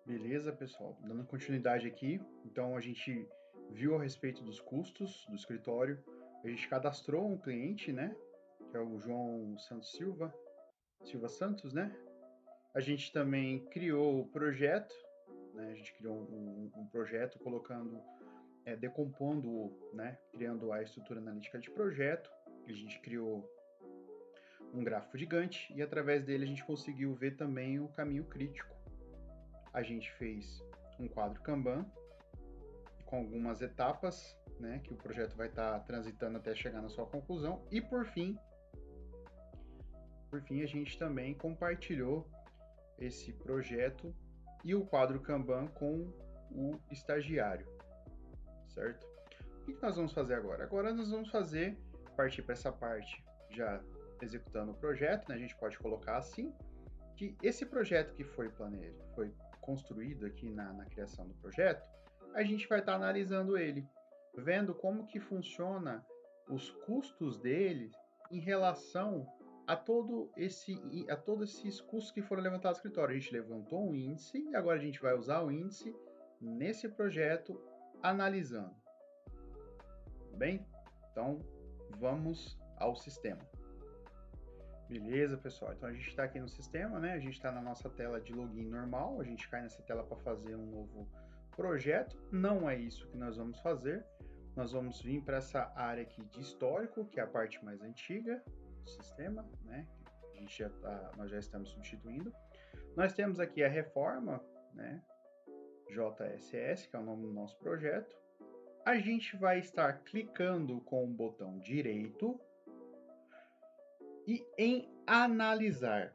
Beleza, pessoal? Dando continuidade aqui, então a gente viu a respeito dos custos do escritório, a gente cadastrou um cliente, né, que é o João Santos Silva Santos, né? A gente também criou o projeto, né? A gente criou um projeto colocando, decompondo, né, criando a estrutura analítica de projeto. A gente criou um gráfico gigante e através dele a gente conseguiu ver também o caminho crítico. A gente fez um quadro Kanban com algumas etapas, né, que o projeto vai estar transitando até chegar na sua conclusão. E por fim, a gente também compartilhou esse projeto e o quadro Kanban com o estagiário, certo? O que nós vamos fazer agora? Agora nós vamos partir para essa parte já executando o projeto, né? A gente pode colocar assim, que esse projeto que foi construído aqui na criação do projeto, a gente vai estar analisando ele, vendo como que funciona os custos dele em relação a todos esses custos que foram levantados no escritório. A gente levantou um índice e agora a gente vai usar o índice nesse projeto analisando. Bem? Então, vamos ao sistema. Beleza, pessoal? Então a gente está aqui no sistema, né? A gente está na nossa tela de login normal. A gente cai nessa tela para fazer um novo projeto. Não é isso que nós vamos fazer. Nós vamos vir para essa área aqui de histórico, que é a parte mais antiga do sistema, né? Nós já estamos substituindo. Nós temos aqui a reforma, né? JSS, que é o nome do nosso projeto. A gente vai estar clicando com o botão direito e em analisar.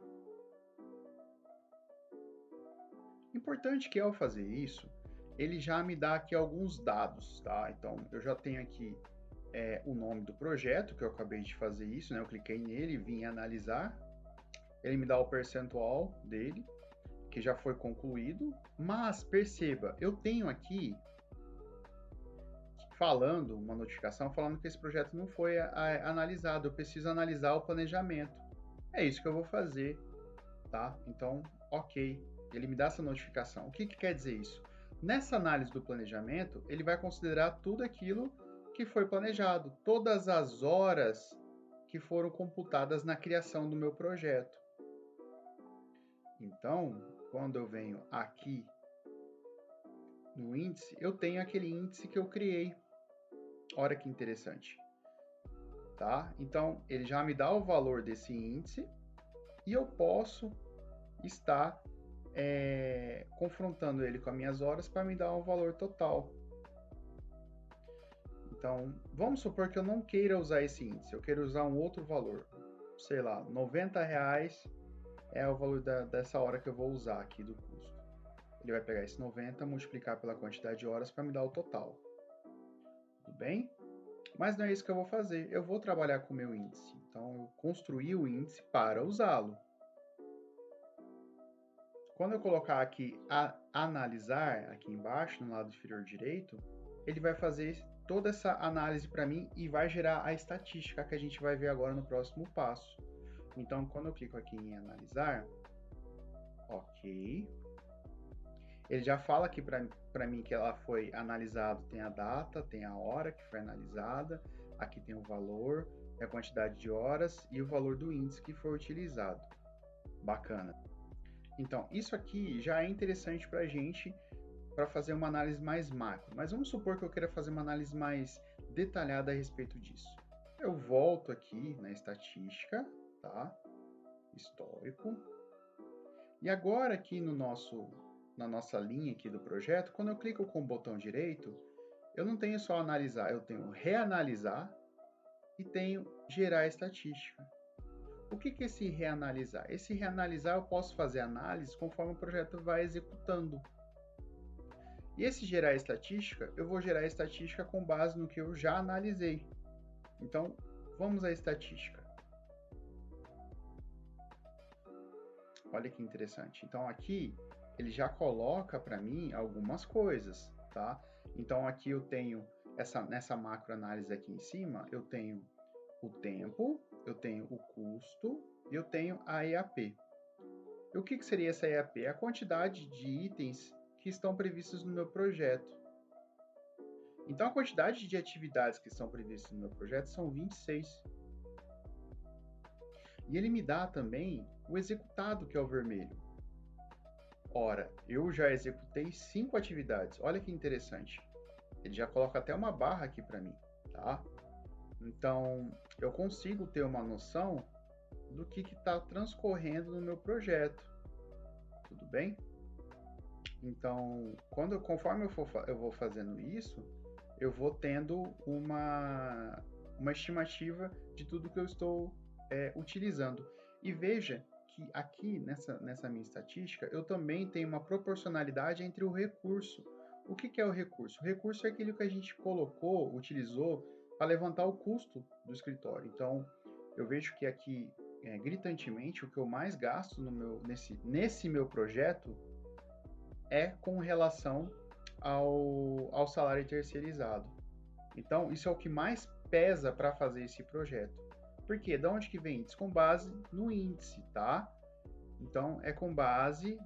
Importante que ao fazer isso, ele já me dá aqui alguns dados, tá? Então, eu já tenho aqui o nome do projeto, que eu acabei de fazer isso, né? Eu cliquei nele, vim analisar. Ele me dá o percentual dele, que já foi concluído. Mas, perceba, eu tenho aqui uma notificação falando que esse projeto não foi analisado. Eu preciso analisar o planejamento. É isso que eu vou fazer, tá? Então, ok. Ele me dá essa notificação. O que quer dizer isso? Nessa análise do planejamento, ele vai considerar tudo aquilo que foi planejado, todas as horas que foram computadas na criação do meu projeto. Então, quando eu venho aqui no índice, eu tenho aquele índice que eu criei. Olha que interessante. Tá? Então, ele já me dá o valor desse índice e eu posso estar confrontando ele com as minhas horas para me dar um valor total. Então, vamos supor que eu não queira usar esse índice, eu queira usar um outro valor. Sei lá, R$90 é o valor dessa hora que eu vou usar aqui do custo. Ele vai pegar esse 90, multiplicar pela quantidade de horas para me dar o total. Tudo bem? Mas não é isso que eu vou fazer. Eu vou trabalhar com o meu índice. Então, eu construí o índice para usá-lo. Quando eu colocar aqui analisar, aqui embaixo, no lado inferior direito, ele vai fazer toda essa análise para mim e vai gerar a estatística que a gente vai ver agora no próximo passo. Então, quando eu clico aqui em analisar, ok, ele já fala aqui para mim que ela foi analisada, tem a data, tem a hora que foi analisada, aqui tem o valor, a quantidade de horas e o valor do índice que foi utilizado. Bacana. Então, isso aqui já é interessante para a gente para fazer uma análise mais macro. Mas vamos supor que eu queira fazer uma análise mais detalhada a respeito disso. Eu volto aqui na estatística, tá? Histórico. E agora aqui na nossa linha aqui do projeto, quando eu clico com o botão direito, eu não tenho só analisar, eu tenho reanalisar e tenho gerar estatística. O que é esse reanalisar? Esse reanalisar eu posso fazer análise conforme o projeto vai executando. E esse gerar estatística, eu vou gerar estatística com base no que eu já analisei. Então, vamos à estatística. Olha que interessante. Então, aqui, ele já coloca para mim algumas coisas, tá? Então, aqui eu tenho, nessa macroanálise aqui em cima, eu tenho o tempo, eu tenho o custo, eu tenho a EAP. E o que seria essa EAP? É a quantidade de itens que estão previstos no meu projeto. Então, a quantidade de atividades que estão previstas no meu projeto são 26. E ele me dá também o executado, que é o vermelho. Ora, eu já executei 5 atividades. Olha que interessante. Ele já coloca até uma barra aqui para mim, tá? Então, eu consigo ter uma noção do que está transcorrendo no meu projeto. Tudo bem? Então, conforme eu vou fazendo isso, eu vou tendo uma estimativa de tudo que eu estou utilizando. E veja que aqui nessa minha estatística, eu também tenho uma proporcionalidade entre o recurso. O que é o recurso? O recurso é aquilo que a gente utilizou para levantar o custo do escritório. Então, eu vejo que aqui, gritantemente, o que eu mais gasto nesse meu projeto é com relação ao salário terceirizado. Então, isso é o que mais pesa para fazer esse projeto. Por quê? De onde que vem isso? Com base no índice, tá? Então, é com base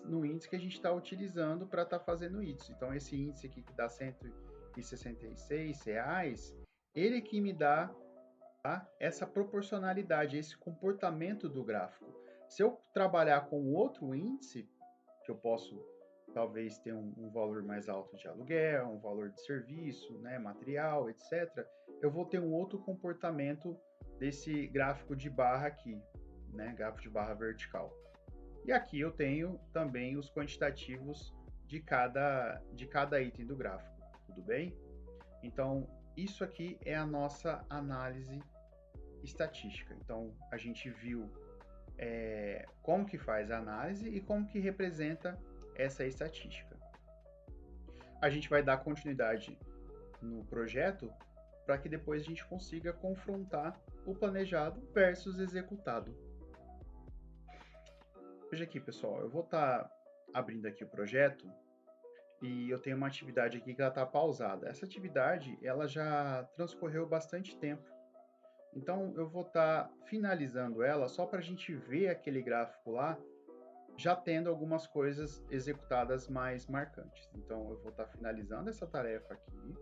no índice que a gente está utilizando para estar fazendo isso. Então, esse índice aqui que dá R$ 166, ele que me dá, tá, essa proporcionalidade, esse comportamento do gráfico. Se eu trabalhar com outro índice, que eu posso talvez ter um valor mais alto de aluguel, um valor de serviço, né, material, etc., eu vou ter um outro comportamento desse gráfico de barra aqui, né, gráfico de barra vertical. E aqui eu tenho também os quantitativos de cada item do gráfico, tudo bem? Então, isso aqui é a nossa análise estatística. Então, a gente viu como que faz a análise e como que representa essa estatística. A gente vai dar continuidade no projeto para que depois a gente consiga confrontar o planejado versus executado. Veja aqui, pessoal, eu vou estar abrindo aqui o projeto e eu tenho uma atividade aqui que ela está pausada. Essa atividade ela já transcorreu bastante tempo. Então eu vou estar finalizando ela só para a gente ver aquele gráfico lá já tendo algumas coisas executadas mais marcantes. Então, eu vou estar finalizando essa tarefa aqui.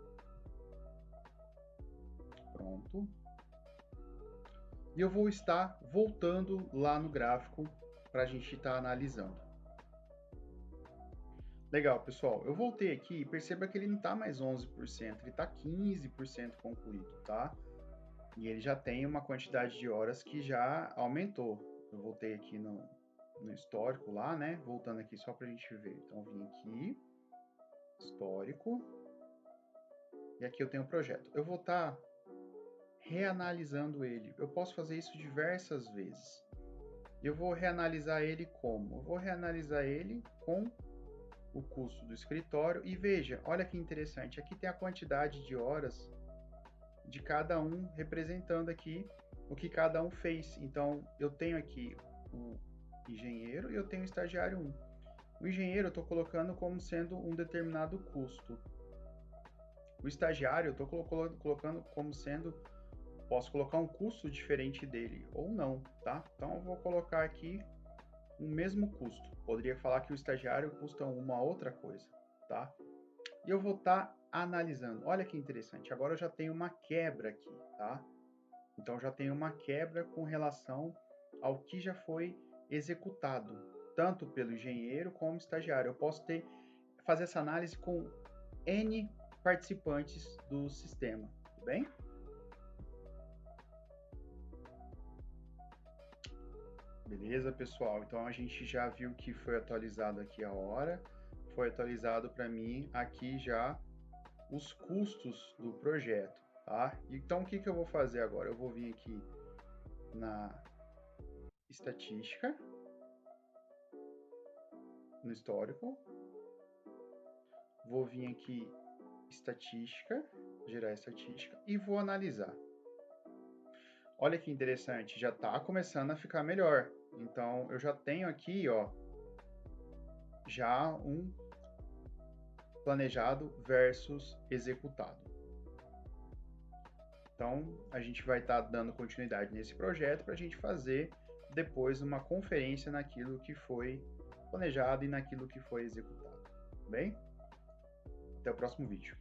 Pronto. E eu vou estar voltando lá no gráfico para a gente estar analisando. Legal, pessoal. Eu voltei aqui e perceba que ele não está mais 11%, ele está 15% concluído, tá? E ele já tem uma quantidade de horas que já aumentou. Eu voltei aqui no histórico lá, né? Voltando aqui só para a gente ver. Então, vim aqui, histórico, e aqui eu tenho o projeto. Eu vou estar reanalisando ele. Eu posso fazer isso diversas vezes. Eu vou reanalisar ele como? Eu vou reanalisar ele com o custo do escritório e veja, olha que interessante, aqui tem a quantidade de horas de cada um representando aqui o que cada um fez. Então, eu tenho aqui o engenheiro e eu tenho o estagiário 1. O engenheiro eu estou colocando como sendo um determinado custo. O estagiário eu estou colocando como sendo, posso colocar um custo diferente dele ou não, tá? Então eu vou colocar aqui o mesmo custo. Poderia falar que o estagiário custa uma outra coisa, tá? E eu vou estar analisando. Olha que interessante. Agora eu já tenho uma quebra aqui, tá? Então já tenho uma quebra com relação ao que já foi executado, tanto pelo engenheiro como estagiário. Eu posso fazer essa análise com N participantes do sistema, tudo bem? Beleza, pessoal? Então a gente já viu que foi atualizado aqui a hora, foi atualizado para mim aqui já os custos do projeto, tá? Então o que eu vou fazer agora? Eu vou vir aqui na estatística, no histórico, vou vir aqui estatística, gerar estatística e vou analisar. Olha que interessante, já está começando a ficar melhor. Então eu já tenho aqui, ó, já um planejado versus executado. Então, a gente vai estar dando continuidade nesse projeto para a gente fazer depois uma conferência naquilo que foi planejado e naquilo que foi executado. Bem? Até o próximo vídeo.